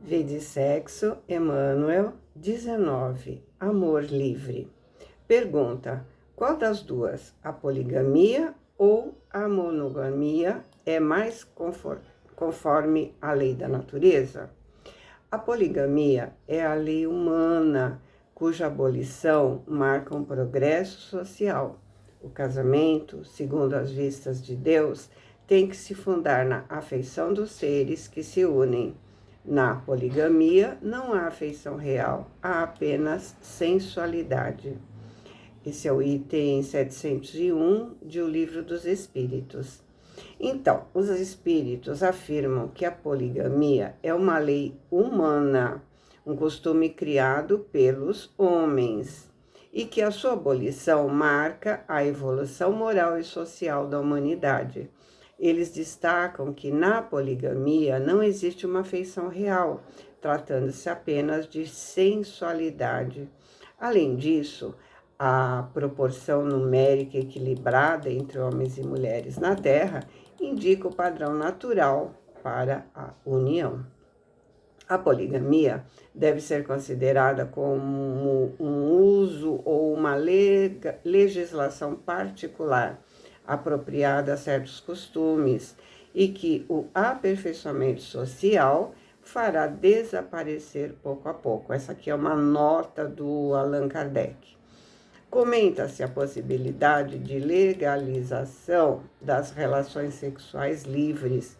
Vede Sexo, Emmanuel, 19. Amor livre. Pergunta: qual das duas, a poligamia ou a monogamia, é mais conforme a lei da natureza? A poligamia é a lei humana, cuja abolição marca um progresso social. O casamento, segundo as vistas de Deus, tem que se fundar na afeição dos seres que se unem. Na poligamia não há afeição real, há apenas sensualidade. Esse é o item 701 de O Livro dos Espíritos. Então, os espíritos afirmam que a poligamia é uma lei humana, um costume criado pelos homens, e que a sua abolição marca a evolução moral e social da humanidade. Eles destacam que na poligamia não existe uma afeição real, tratando-se apenas de sensualidade. Além disso, a proporção numérica equilibrada entre homens e mulheres na Terra indica o padrão natural para a união. A poligamia deve ser considerada como um uso ou uma legislação particular, apropriada a certos costumes, e que o aperfeiçoamento social fará desaparecer pouco a pouco. Essa aqui é uma nota do Allan Kardec. Comenta-se a possibilidade de legalização das relações sexuais livres,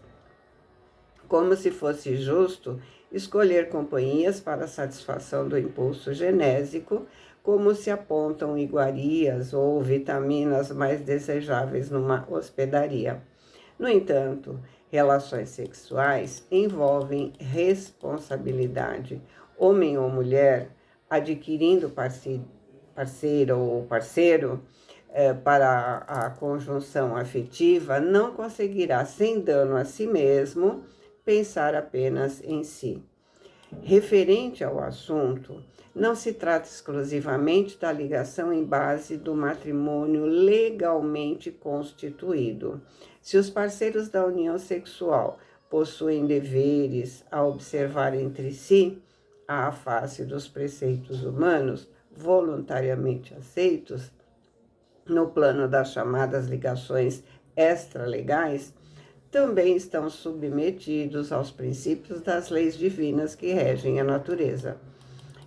como se fosse justo escolher companhias para a satisfação do impulso genésico, como se apontam iguarias ou vitaminas mais desejáveis numa hospedaria. No entanto, relações sexuais envolvem responsabilidade. Homem ou mulher adquirindo parceira ou parceiro para a conjunção afetiva não conseguirá, sem dano a si mesmo, pensar apenas em si. Referente ao assunto, não se trata exclusivamente da ligação em base do matrimônio legalmente constituído. Se os parceiros da união sexual possuem deveres a observar entre si, à face dos preceitos humanos, voluntariamente aceitos, no plano das chamadas ligações extralegais, também estão submetidos aos princípios das leis divinas que regem a natureza.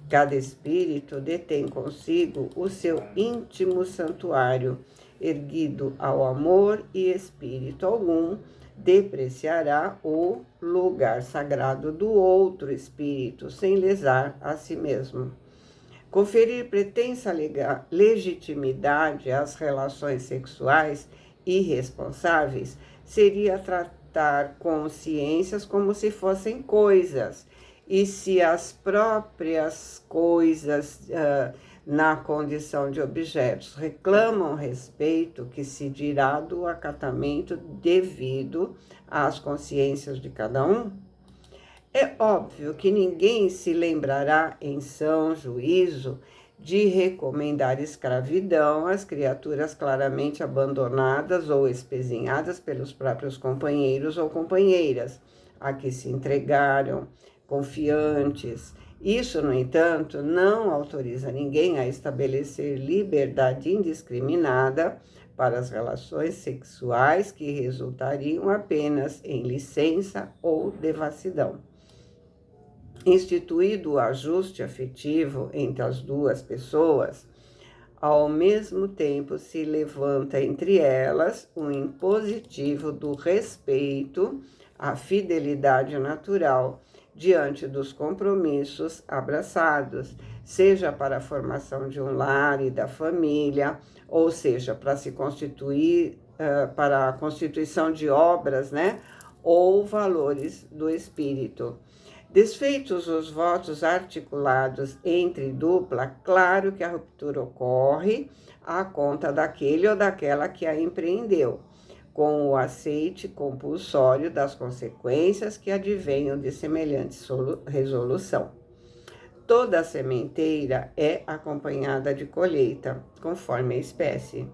Cada espírito detém consigo o seu íntimo santuário, erguido ao amor, e espírito algum depreciará o lugar sagrado do outro espírito, sem lesar a si mesmo. Conferir pretensa legitimidade às relações sexuais irresponsáveis seria tratar consciências como se fossem coisas, e se as próprias coisas, na condição de objetos, reclamam respeito, que se dirá do acatamento devido às consciências de cada um? É óbvio que ninguém se lembrará em são juízo de recomendar escravidão às criaturas claramente abandonadas ou espezinhadas pelos próprios companheiros ou companheiras, a que se entregaram, confiantes. Isso, no entanto, não autoriza ninguém a estabelecer liberdade indiscriminada para as relações sexuais que resultariam apenas em licença ou devassidão. Instituído o ajuste afetivo entre as duas pessoas, ao mesmo tempo se levanta entre elas um impositivo do respeito à fidelidade natural diante dos compromissos abraçados, seja para a formação de um lar e da família, ou seja, para se constituir, para a constituição de obras, ou valores do espírito. Desfeitos os votos articulados entre dupla, claro que a ruptura ocorre à conta daquele ou daquela que a empreendeu, com o aceite compulsório das consequências que advenham de semelhante resolução. Toda sementeira é acompanhada de colheita, conforme a espécie.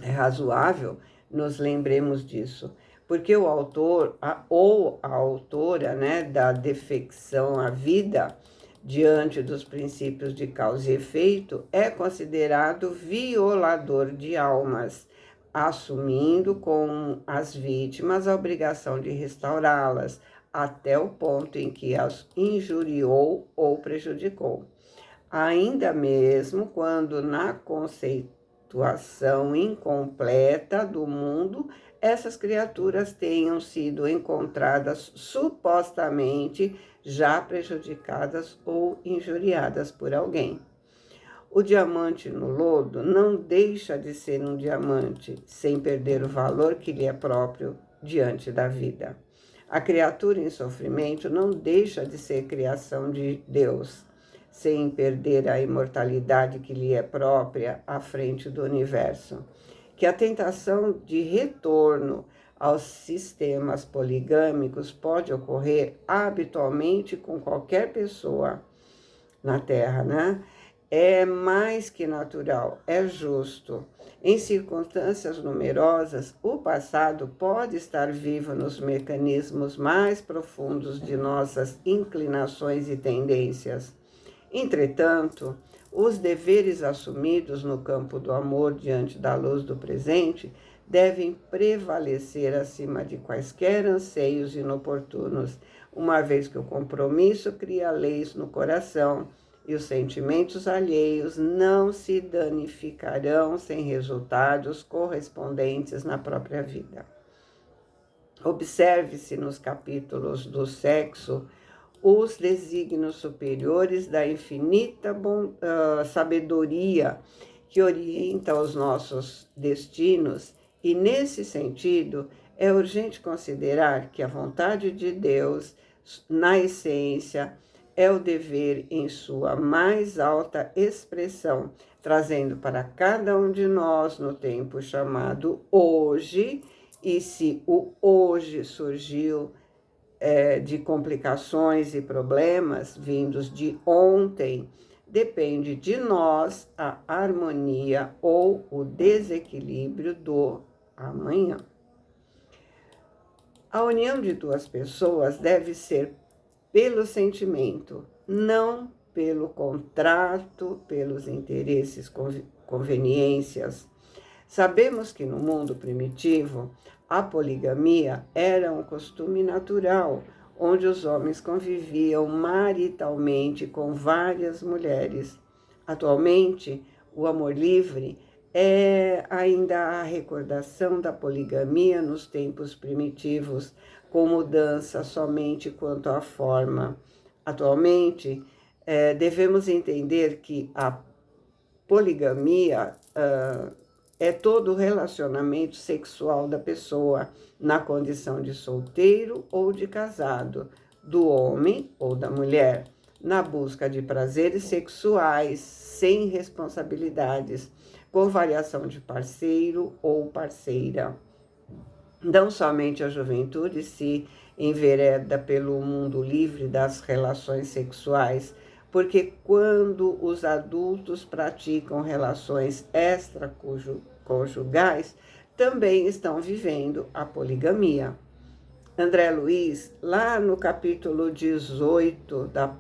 É razoável nos lembremos disso, porque o autor ou a autora, né, da defecção à vida, diante dos princípios de causa e efeito, é considerado violador de almas, assumindo com as vítimas a obrigação de restaurá-las, até o ponto em que as injuriou ou prejudicou. Ainda mesmo quando na conceituação incompleta do mundo, essas criaturas tenham sido encontradas supostamente já prejudicadas ou injuriadas por alguém. O diamante no lodo não deixa de ser um diamante, sem perder o valor que lhe é próprio diante da vida. A criatura em sofrimento não deixa de ser criação de Deus, sem perder a imortalidade que lhe é própria à frente do universo. Que a tentação de retorno aos sistemas poligâmicos pode ocorrer habitualmente com qualquer pessoa na Terra, né? É mais que natural, é justo. Em circunstâncias numerosas, o passado pode estar vivo nos mecanismos mais profundos de nossas inclinações e tendências. Entretanto, os deveres assumidos no campo do amor diante da luz do presente devem prevalecer acima de quaisquer anseios inoportunos, uma vez que o compromisso cria leis no coração e os sentimentos alheios não se danificarão sem resultados correspondentes na própria vida. Observe-se nos capítulos do sexo os desígnios superiores da infinita sabedoria que orienta os nossos destinos, e nesse sentido é urgente considerar que a vontade de Deus, na essência, é o dever em sua mais alta expressão, trazendo para cada um de nós no tempo chamado hoje, e se o hoje surgiu de complicações e problemas vindos de ontem, depende de nós a harmonia ou o desequilíbrio do amanhã. A união de duas pessoas deve ser pelo sentimento, não pelo contrato, pelos interesses, conveniências. Sabemos que no mundo primitivo, a poligamia era um costume natural, onde os homens conviviam maritalmente com várias mulheres. Atualmente, o amor livre é ainda a recordação da poligamia nos tempos primitivos, com mudança somente quanto à forma. Atualmente, devemos entender que a poligamia é todo o relacionamento sexual da pessoa na condição de solteiro ou de casado, do homem ou da mulher, na busca de prazeres sexuais sem responsabilidades, com variação de parceiro ou parceira. Não somente a juventude se envereda pelo mundo livre das relações sexuais, porque quando os adultos praticam relações extraconjugais, também estão vivendo a poligamia. André Luiz, lá no capítulo 18 da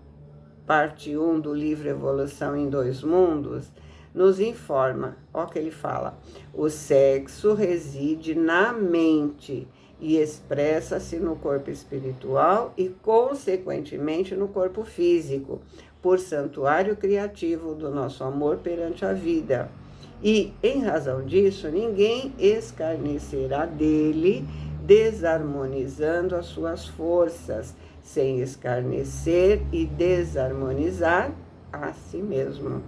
parte 1 do livro Evolução em Dois Mundos, nos informa, ó que ele fala: o sexo reside na mente e expressa-se no corpo espiritual e, consequentemente, no corpo físico, por santuário criativo do nosso amor perante a vida. E, em razão disso, ninguém escarnecerá dele, desarmonizando as suas forças, sem escarnecer e desarmonizar a si mesmo.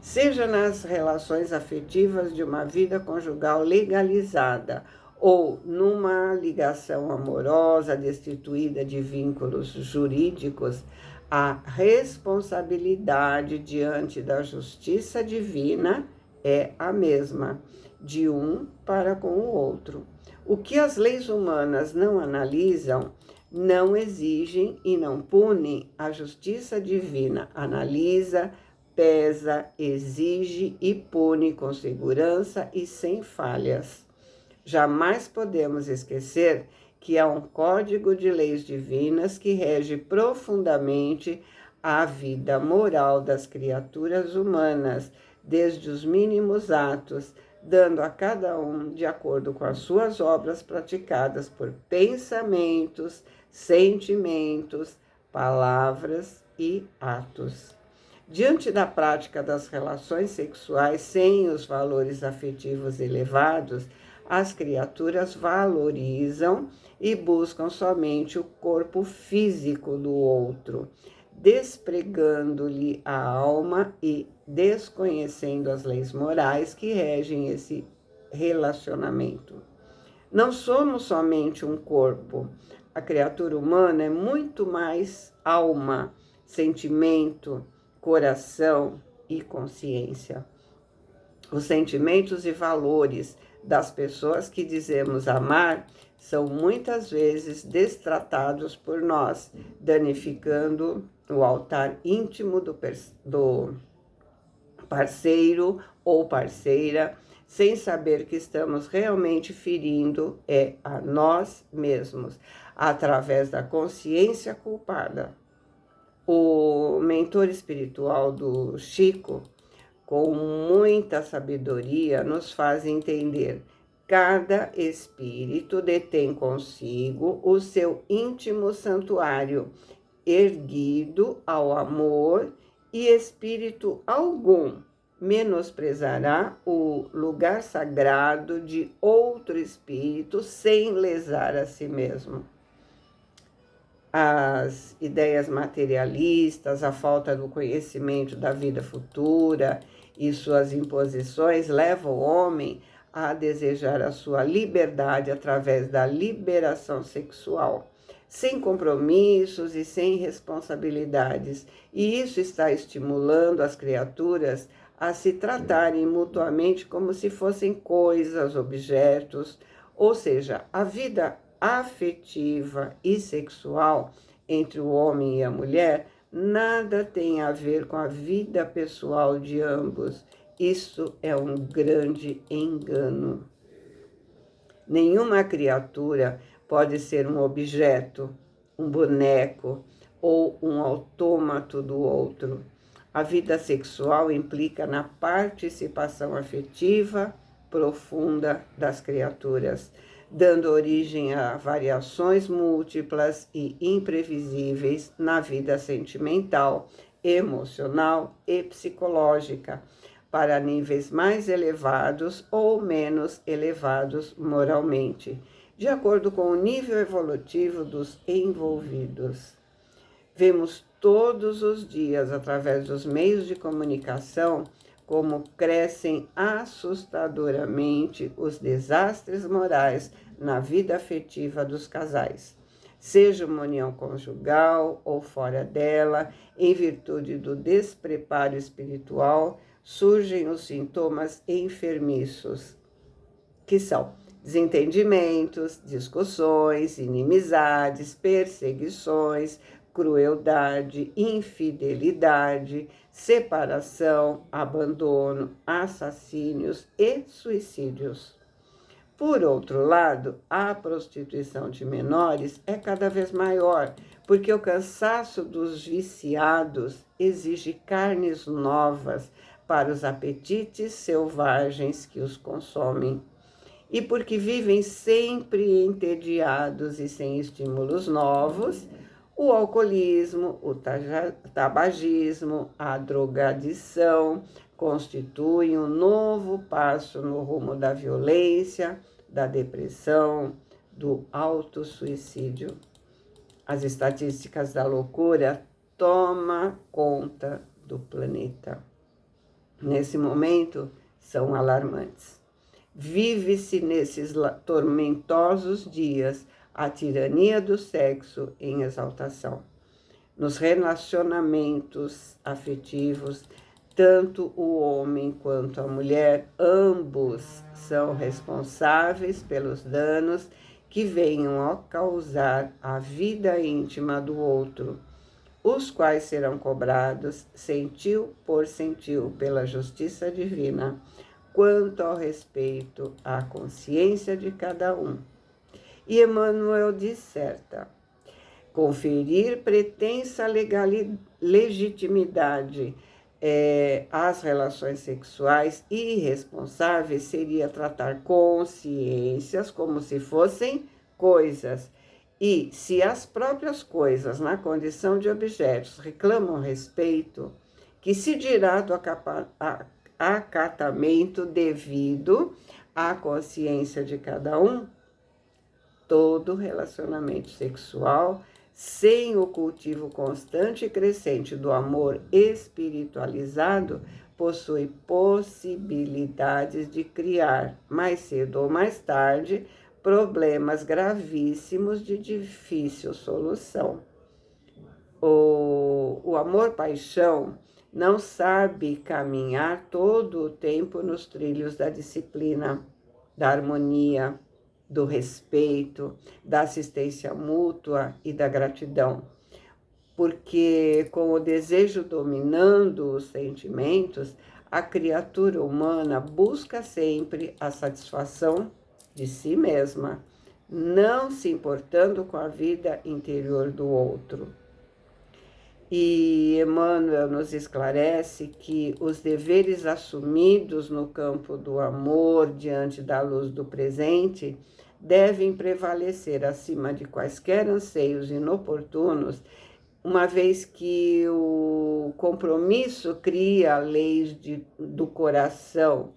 Seja nas relações afetivas de uma vida conjugal legalizada ou numa ligação amorosa destituída de vínculos jurídicos, a responsabilidade diante da justiça divina é a mesma, de um para com o outro. O que as leis humanas não analisam, não exigem e não punem, a justiça divina analisa, pesa, exige e pune com segurança e sem falhas. jamais podemos esquecer que há um código de leis divinas que rege profundamente a vida moral das criaturas humanas, desde os mínimos atos, dando a cada um de acordo com as suas obras praticadas por pensamentos, sentimentos, palavras e atos. Diante da prática das relações sexuais sem os valores afetivos elevados, as criaturas valorizam e buscam somente o corpo físico do outro, despregando-lhe a alma e desconhecendo as leis morais que regem esse relacionamento. Não somos somente um corpo. A criatura humana é muito mais alma, sentimento, coração e consciência. Os sentimentos e valores das pessoas que dizemos amar são muitas vezes destratados por nós, danificando o altar íntimo do parceiro ou parceira, sem saber que estamos realmente ferindo a nós mesmos, através da consciência culpada. O mentor espiritual do Chico, com muita sabedoria, nos faz entender: cada espírito detém consigo o seu íntimo santuário, erguido ao amor, e espírito algum menosprezará o lugar sagrado de outro espírito sem lesar a si mesmo. As ideias materialistas, a falta do conhecimento da vida futura e suas imposições levam o homem a desejar a sua liberdade através da liberação sexual, sem compromissos e sem responsabilidades. E isso está estimulando as criaturas a se tratarem mutuamente como se fossem coisas, objetos, ou seja, a vida afetiva e sexual entre o homem e a mulher nada tem a ver com a vida pessoal de ambos. Isso é um grande engano. Nenhuma criatura pode ser um objeto, um boneco ou um autômato do outro. A vida sexual implica na participação afetiva profunda das criaturas, dando origem a variações múltiplas e imprevisíveis na vida sentimental, emocional e psicológica, para níveis mais elevados ou menos elevados moralmente, de acordo com o nível evolutivo dos envolvidos. Vemos todos os dias, através dos meios de comunicação, como crescem assustadoramente os desastres morais na vida afetiva dos casais, seja uma união conjugal ou fora dela. Em virtude do despreparo espiritual, surgem os sintomas enfermiços, que são desentendimentos, discussões, inimizades, perseguições, crueldade, infidelidade, separação, abandono, assassínios e suicídios. Por outro lado, a prostituição de menores é cada vez maior, porque o cansaço dos viciados exige carnes novas para os apetites selvagens que os consomem. E porque vivem sempre entediados e sem estímulos novos, o alcoolismo, o tabagismo, a drogadição constituem um novo passo no rumo da violência, da depressão, do autossuicídio. As estatísticas da loucura tomam conta do planeta. Nesse momento, são alarmantes. Vive-se nesses tormentosos dias a tirania do sexo em exaltação. Nos relacionamentos afetivos, tanto o homem quanto a mulher, ambos são responsáveis pelos danos que venham a causar à vida íntima do outro, os quais serão cobrados centil por centil pela justiça divina, quanto ao respeito à consciência de cada um. E Emmanuel disserta: conferir pretensa legitimidade às relações sexuais irresponsáveis seria tratar consciências como se fossem coisas. E se as próprias coisas, na condição de objetos, reclamam respeito, que se dirá do acatamento devido à consciência de cada um? Todo relacionamento sexual, sem o cultivo constante e crescente do amor espiritualizado, possui possibilidades de criar, mais cedo ou mais tarde, problemas gravíssimos de difícil solução. O amor-paixão não sabe caminhar todo o tempo nos trilhos da disciplina, da harmonia, do respeito, da assistência mútua e da gratidão. Porque com o desejo dominando os sentimentos, a criatura humana busca sempre a satisfação de si mesma, não se importando com a vida interior do outro. E Emmanuel nos esclarece que os deveres assumidos no campo do amor diante da luz do presente devem prevalecer acima de quaisquer anseios inoportunos, uma vez que o compromisso cria leis do coração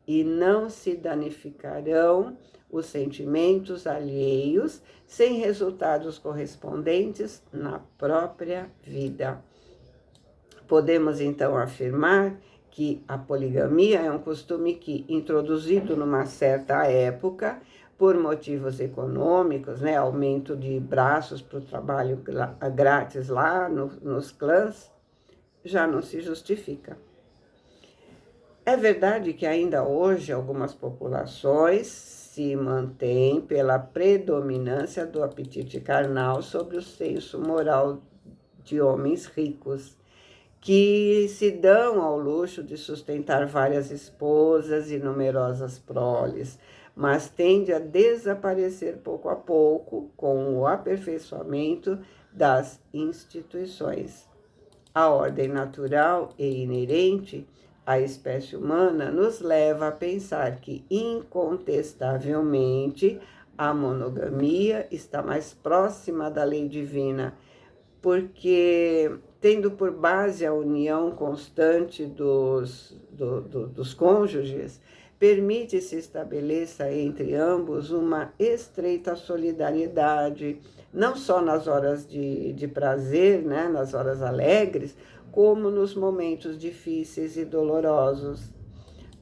e não se danificarão os sentimentos alheios sem resultados correspondentes na própria vida. Podemos então afirmar que a poligamia é um costume que, introduzido numa certa época, por motivos econômicos, aumento de braços para o trabalho grátis lá nos clãs, já não se justifica. É verdade que ainda hoje algumas populações se mantêm pela predominância do apetite carnal sobre o senso moral de homens ricos, que se dão ao luxo de sustentar várias esposas e numerosas proles, mas tende a desaparecer pouco a pouco com o aperfeiçoamento das instituições. A ordem natural e inerente à espécie humana nos leva a pensar que, incontestavelmente, a monogamia está mais próxima da lei divina, porque, tendo por base a união constante dos cônjuges, permite se estabeleça entre ambos uma estreita solidariedade, não só nas horas de prazer, nas horas alegres, como nos momentos difíceis e dolorosos.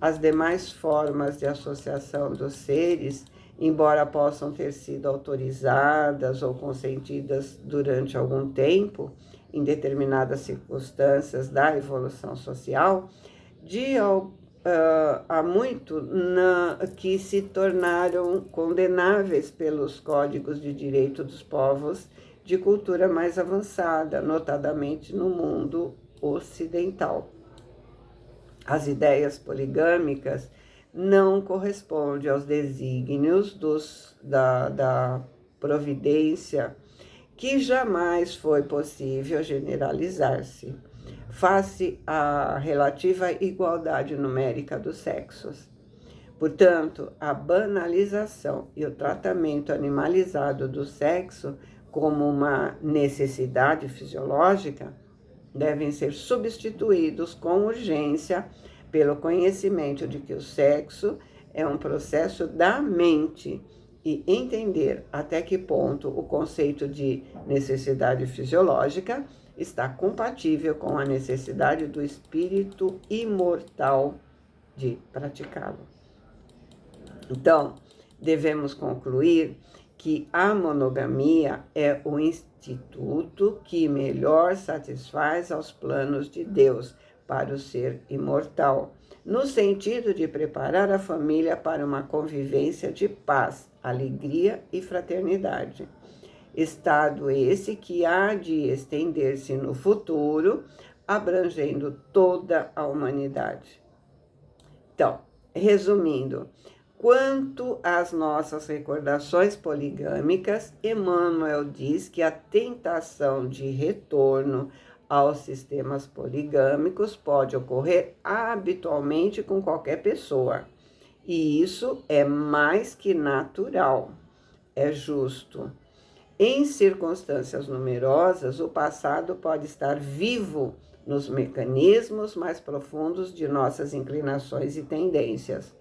As demais formas de associação dos seres, embora possam ter sido autorizadas ou consentidas durante algum tempo, em determinadas circunstâncias da evolução social, há muito que se tornaram condenáveis pelos códigos de direito dos povos de cultura mais avançada, notadamente no mundo ocidental. As ideias poligâmicas não correspondem aos desígnios da providência, que jamais foi possível generalizar-se, face à relativa igualdade numérica dos sexos. Portanto, a banalização e o tratamento animalizado do sexo como uma necessidade fisiológica devem ser substituídos com urgência pelo conhecimento de que o sexo é um processo da mente e entender até que ponto o conceito de necessidade fisiológica está compatível com a necessidade do espírito imortal de praticá-lo. Então, devemos concluir que a monogamia é o instituto que melhor satisfaz aos planos de Deus para o ser imortal, no sentido de preparar a família para uma convivência de paz, alegria e fraternidade. Estado esse que há de estender-se no futuro, abrangendo toda a humanidade. Então, Resumindo, quanto às nossas recordações poligâmicas, Emmanuel diz que a tentação de retorno aos sistemas poligâmicos pode ocorrer habitualmente com qualquer pessoa. E isso é mais que natural, é justo. Em circunstâncias numerosas, o passado pode estar vivo nos mecanismos mais profundos de nossas inclinações e tendências.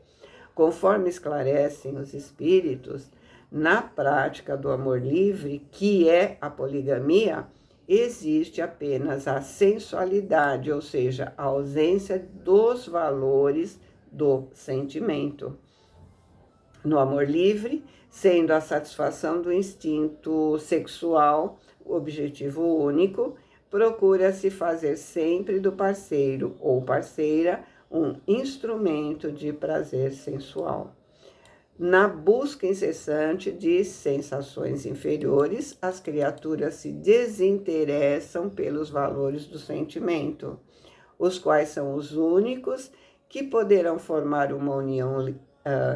Conforme esclarecem os espíritos, na prática do amor livre, que é a poligamia, existe apenas a sensualidade, ou seja, a ausência dos valores do sentimento. No amor livre, sendo a satisfação do instinto sexual o objetivo único, procura-se fazer sempre do parceiro ou parceira um instrumento de prazer sensual. Na busca incessante de sensações inferiores, as criaturas se desinteressam pelos valores do sentimento, os quais são os únicos que poderão formar uma união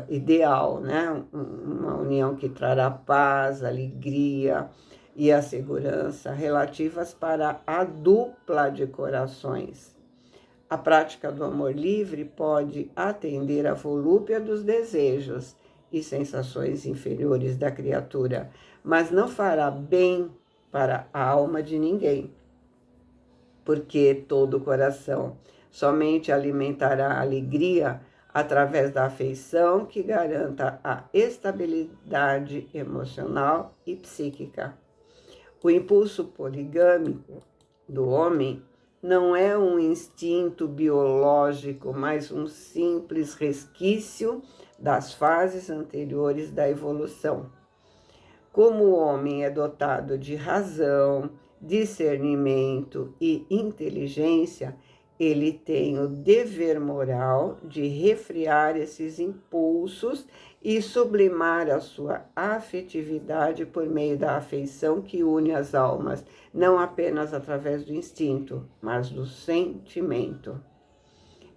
ideal, né? Uma união que trará paz, alegria e a segurança relativas para a dupla de corações. A prática do amor livre pode atender à volúpia dos desejos e sensações inferiores da criatura, mas não fará bem para a alma de ninguém, porque todo coração somente alimentará a alegria através da afeição que garanta a estabilidade emocional e psíquica. O impulso poligâmico do homem não é um instinto biológico, mas um simples resquício das fases anteriores da evolução. Como o homem é dotado de razão, discernimento e inteligência, ele tem o dever moral de refrear esses impulsos e sublimar a sua afetividade por meio da afeição que une as almas, não apenas através do instinto, mas do sentimento.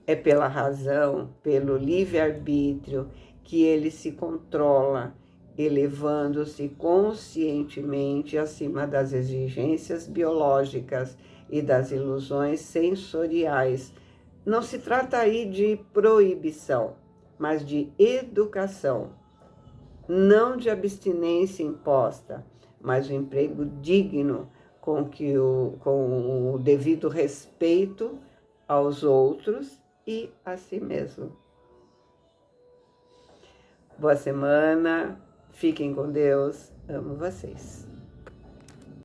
É pela razão, pelo livre-arbítrio, que ele se controla, elevando-se conscientemente acima das exigências biológicas e das ilusões sensoriais. Não se trata aí de proibição, mas de educação, não de abstinência imposta, mas o emprego digno com o devido respeito aos outros e a si mesmo. Boa semana, fiquem com Deus, amo vocês.